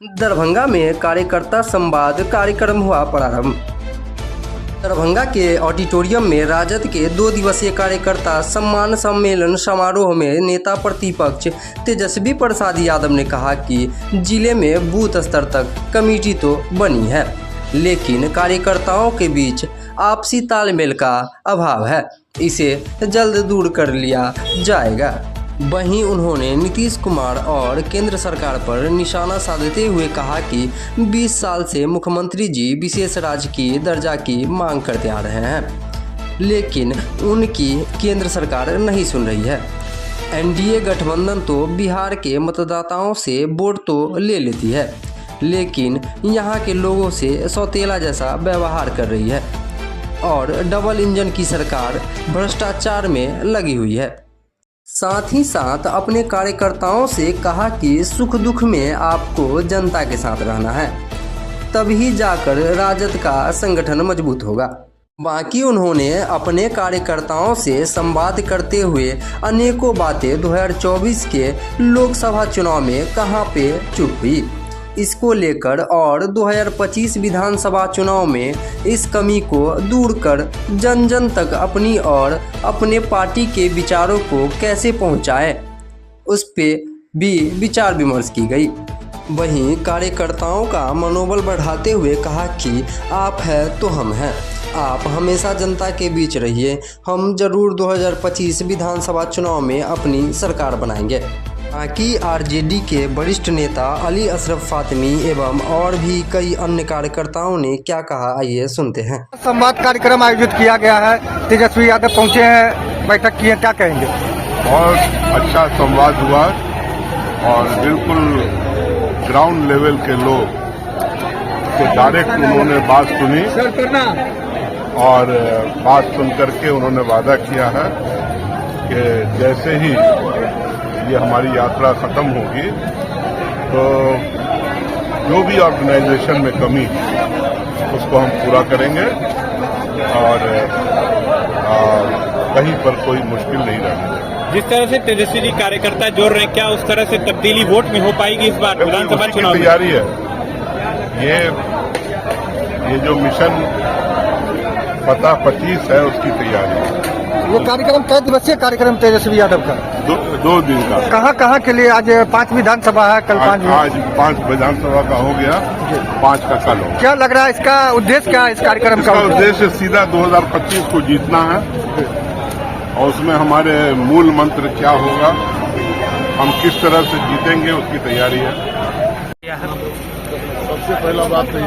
दरभंगा में कार्यकर्ता संवाद कार्यक्रम हुआ प्रारंभ। दरभंगा के ऑडिटोरियम में राजद के 2 दिवसीय कार्यकर्ता सम्मान सम्मेलन समारोह में नेता प्रतिपक्ष तेजस्वी प्रसाद यादव ने कहा कि जिले में बूथ स्तर तक कमेटी तो बनी है, लेकिन कार्यकर्ताओं के बीच आपसी तालमेल का अभाव है, इसे जल्द दूर कर लिया जाएगा। वहीं उन्होंने नीतीश कुमार और केंद्र सरकार पर निशाना साधते हुए कहा कि 20 साल से मुख्यमंत्री जी विशेष राजकीय दर्जा की मांग करते आ रहे हैं, लेकिन उनकी केंद्र सरकार नहीं सुन रही है। एनडीए गठबंधन तो बिहार के मतदाताओं से वोट तो ले लेती है, लेकिन यहाँ के लोगों से सौतेला जैसा व्यवहार कर रही है और डबल इंजन की सरकार भ्रष्टाचार में लगी हुई है। साथ ही साथ अपने कार्यकर्ताओं से कहा कि सुख दुख में आपको जनता के साथ रहना है, तभी जाकर राजद का संगठन मजबूत होगा। बाकी उन्होंने अपने कार्यकर्ताओं से संवाद करते हुए अनेकों बातें 2024 के लोकसभा चुनाव में कहां पे चुप हुई, इसको लेकर और 2025 विधानसभा चुनाव में इस कमी को दूर कर जन जन तक अपनी और अपने पार्टी के विचारों को कैसे पहुंचाएं, उस पे भी विचार विमर्श की गई। वहीं कार्यकर्ताओं का मनोबल बढ़ाते हुए कहा कि आप हैं तो हम हैं, आप हमेशा जनता के बीच रहिए, हम जरूर 2025 विधानसभा चुनाव में अपनी सरकार बनाएंगे। बाकी आरजेडी के वरिष्ठ नेता अली अशरफ फातिमी एवं और भी कई अन्य कार्यकर्ताओं ने क्या कहा, आइए सुनते हैं। संवाद कार्यक्रम आयोजित किया गया है, तेजस्वी यादव पहुंचे हैं, बैठक की है, क्या कहेंगे? बहुत अच्छा संवाद हुआ और बिल्कुल ग्राउंड लेवल के लोग से डायरेक्ट उन्होंने बात सुनी और बात सुन करके उन्होंने वादा किया है कि जैसे ही ये हमारी यात्रा खत्म होगी तो जो भी ऑर्गेनाइजेशन में कमी उसको हम पूरा करेंगे और कहीं पर कोई मुश्किल नहीं रहेगी। जिस तरह से तेजस्वी जी कार्यकर्ता जोड़ रहे हैं, क्या उस तरह से तब्दीली वोट में हो पाएगी इस बार विधानसभा चुनाव में? तैयारी है। ये जो मिशन पता 25 है उसकी तैयारी है। ये कार्यक्रम कई दिवसीय कार्यक्रम तेजस्वी यादव का 2 दिन का। कहाँ के लिए? आज 5 विधानसभा है, कल 5। आज 5 विधानसभा का हो गया, 5 का कल हो। क्या लग रहा है इसका उद्देश्य क्या है इस कार्यक्रम का? उद्देश्य सीधा 2025 को जीतना है और उसमें हमारे मूल मंत्र क्या होगा, हम किस तरह से जीतेंगे, उसकी तैयारी है। सबसे पहला बात तो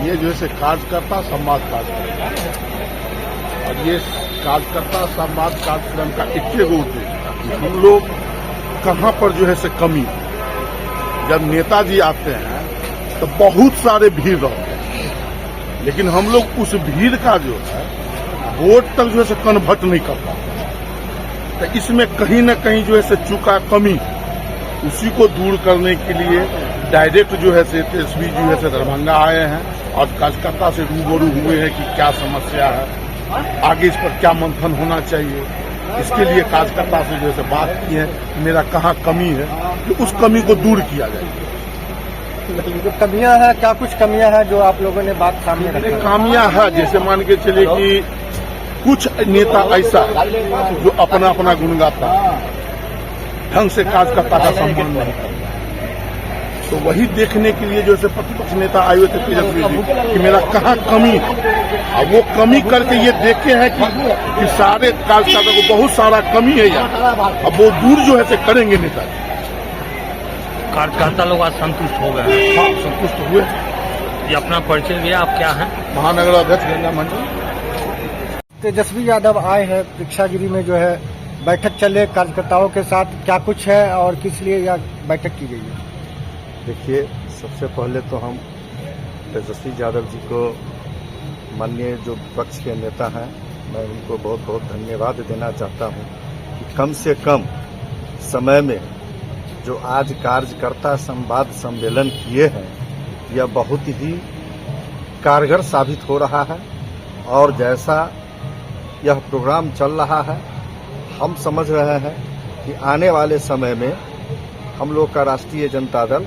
ये जो है कार्यकर्ता संवाद कार्यक्रम और ये कार्यकर्ता संवाद कार्यक्रम का एक उद्देश्य, हम लोग कहाँ पर जो है कमी, जब नेताजी आते हैं तो बहुत सारे भीड़ रहते हैं, लेकिन हम लोग उस भीड़ का जो है वोट तक जो है कन्वर्ट नहीं कर पाते, तो इसमें कहीं न कहीं जो है चूका कमी, उसी को दूर करने के लिए डायरेक्ट जो है तेजस्वी जी है दरभंगा आए हैं और कार्यकर्ता से रूबरू हुए हैं कि क्या समस्या है, आगे इस पर क्या मंथन होना चाहिए। इसके लिए कार्यकर्ता से जो है बात की है, मेरा कहाँ कमी है, तो उस कमी को दूर किया जाए। जो कमियां हैं, क्या कुछ कमियां हैं जो आप लोगों ने बात सामने रखी? कमियां है, जैसे मान के चले कि कुछ नेता ऐसा जो अपना अपना गुण गाता ढंग से कार्यकर्ता का सम्मान नहीं करता, तो वही देखने के लिए जो है प्रतिपक्ष नेता आए हुए थे तेजस्वी जी कि मेरा कहाँ कमी है। अब वो कमी करके ये देखे हैं कि सारे कार्यकर्ता को बहुत सारा कमी है यहाँ, अब वो दूर जो है करेंगे नेता। कार्यकर्ता लोग आज संतुष्ट हो गए? हाँ, संतुष्ट हुए। ये अपना परिचय दिया, आप क्या हैं? महानगर अध्यक्ष गंगा मंडल। तेजस्वी यादव आए हैं दीक्षागिरी में, जो है बैठक चले कार्यकर्ताओं के साथ, क्या कुछ है और किस लिए यह बैठक की गई है? देखिए, सबसे पहले तो हम तेजस्वी यादव जी को, माननीय जो विपक्ष के नेता हैं, मैं उनको बहुत बहुत धन्यवाद देना चाहता हूं कि कम से कम समय में जो आज कार्यकर्ता संवाद सम्मेलन किए हैं, यह बहुत ही कारगर साबित हो रहा है और जैसा यह प्रोग्राम चल रहा है, हम समझ रहे हैं कि आने वाले समय में हम लोग का राष्ट्रीय जनता दल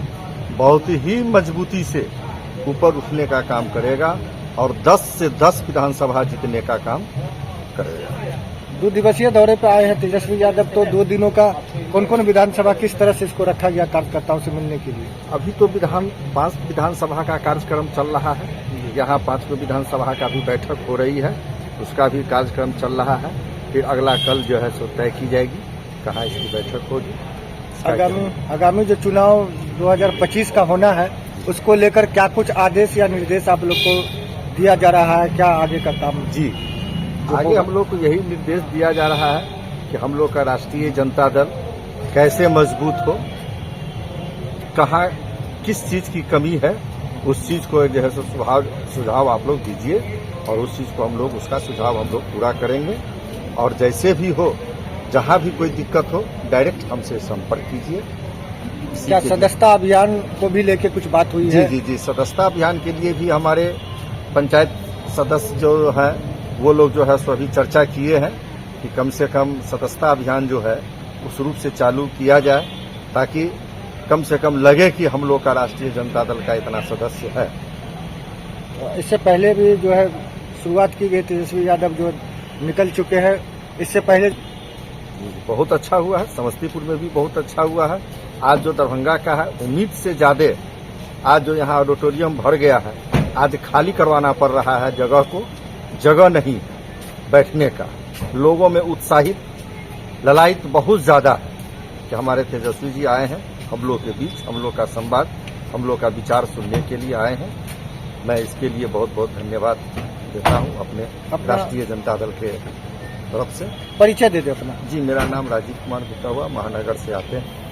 बहुत ही मजबूती से ऊपर उठने का काम करेगा और 10 से 10 विधानसभा जीतने का काम करेगा। 2 दिवसीय दौरे पर आए हैं तेजस्वी यादव, तो 2 दिनों का कौन कौन विधानसभा किस तरह से इसको रखा गया कार्यकर्ताओं से मिलने के लिए? अभी तो 5 विधानसभा का कार्यक्रम चल रहा है। यहाँ 5 विधानसभा का भी बैठक हो रही है, उसका भी कार्यक्रम चल रहा है। फिर अगला कल जो है सो तय की जाएगी कहाँ इसकी बैठक होगी। आगामी जो चुनाव 2025 का होना है, उसको लेकर क्या कुछ आदेश या निर्देश आप लोग को दिया जा रहा है? क्या आगे का काम? जी, आगे हम लोग को यही निर्देश दिया जा रहा है कि हम लोग का राष्ट्रीय जनता दल कैसे मजबूत हो, कहाँ किस चीज की कमी है, उस चीज को जो है सुझाव आप लोग दीजिए और उस चीज को हम लोग उसका सुझाव हम लोग पूरा करेंगे। और जैसे भी हो, जहाँ भी कोई दिक्कत हो, डायरेक्ट हमसे संपर्क कीजिए। क्या सदस्यता अभियान को भी लेके कुछ बात हुई है? जी, सदस्यता अभियान के लिए भी हमारे पंचायत सदस्य जो है वो लोग जो है सो अभी चर्चा किए हैं कि कम से कम सदस्यता अभियान जो है उस रूप से चालू किया जाए, ताकि कम से कम लगे कि हम लोग का राष्ट्रीय जनता दल का इतना सदस्य है। इससे पहले भी जो है शुरुआत की गई, तेजस्वी यादव जो निकल चुके हैं, इससे पहले बहुत अच्छा हुआ है। समस्तीपुर में भी बहुत अच्छा हुआ है। आज जो दरभंगा का है, उम्मीद से ज्यादा आज जो यहाँ ऑडिटोरियम भर गया है, आज खाली करवाना पड़ रहा है जगह को, जगह नहीं बैठने का। लोगों में उत्साहित ललायत बहुत ज्यादा है कि हमारे तेजस्वी जी आए हैं हम लोग के बीच, हम लोग का संवाद, हम लोग का विचार सुनने के लिए आए हैं। मैं इसके लिए बहुत बहुत धन्यवाद देता हूं अपने राष्ट्रीय जनता दल के तरफ से। परिचय दे दे अपना। जी, मेरा नाम राजीव कुमार गुप्ता हुआ, महानगर से आते हैं।